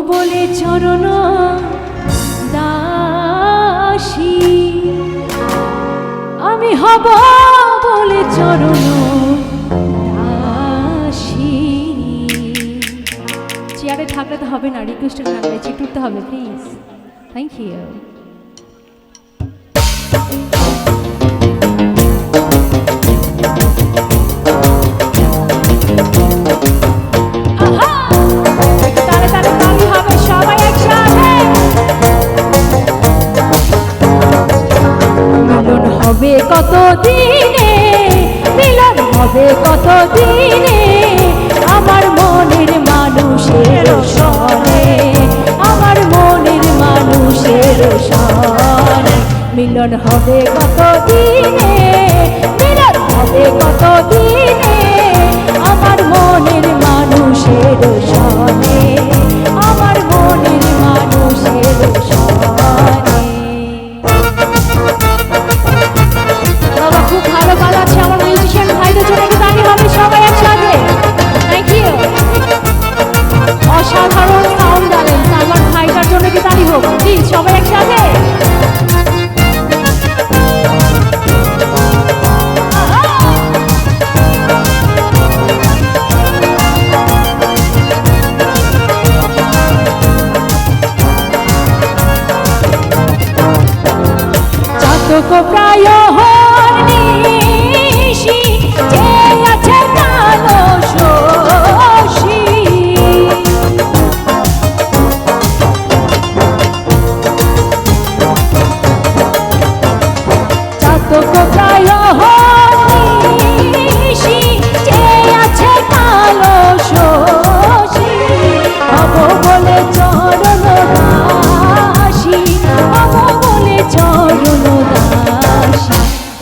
বলে চরণ দাসী, আমি হব বলে চরণ দাসী। চেয়ারে থাকলে তো হবে না, রিকোয়েস্টের গান গাইছি, একটু উঠতে হবে প্লিজ। Thank you. হবে কত দিনে, মিলন হবে কত দিনে, আমার মনের মানুষের সনে, আমার মনের মানুষের সনে। মিলন হবে কত দিনে, মিলন হবে কত দিনে, আমার মনের মানুষের সনে, আমার মনের মানুষের সনে। খুব ভালো গান আছে আমার মিউজিশিয়ান ভাইদের জন্য, একটু দাঁড়িয়ে হবে সবাই একসাথে। Thank you. অসাধারণ সাউন্ড দিলেন, আমার ভাইটার জন্য কি দাঁড়িয়ে হোক প্লিজ সবাই একসাথে। চাতক প্রায়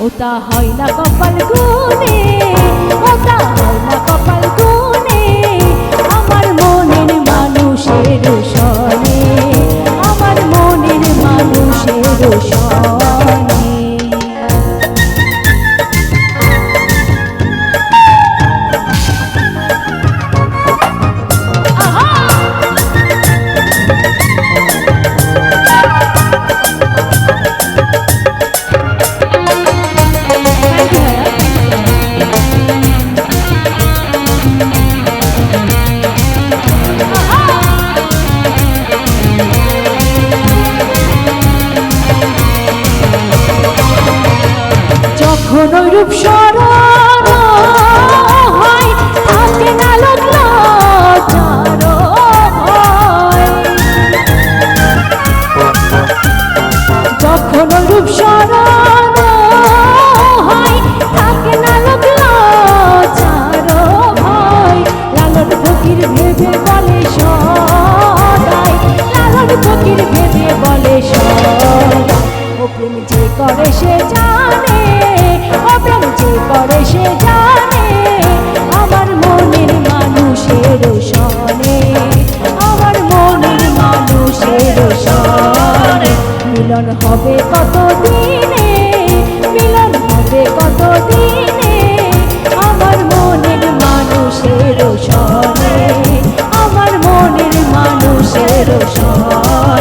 ওটা হয় না কপাল গুনে, ওটা হয় না কপাল গুনে, আমার মনের মানুষের সনে, আমার মনের মানুষের সনে। যখন রূপ স্মরণ হয়, থাকে না লোক লজ্জার ভয়। যখন রূপ স্মরণ হয়, থাকে না লোক লজ্জার ভয়। লালন ফকির ভেবে বলে সদাই, লালন ফকির ভেবে বলে সদাই, ও প্রেম যে করে সে জানে, ও প্রেম যে করে সে জানে, আমার মনের মানুষের সনে, আমার মনের মানুষের সনে। মিলন হবে কত দিনে, মিলন হবে কত দিনে, আমার মনের মানুষের সনে, আমার মনের মানুষের সনে।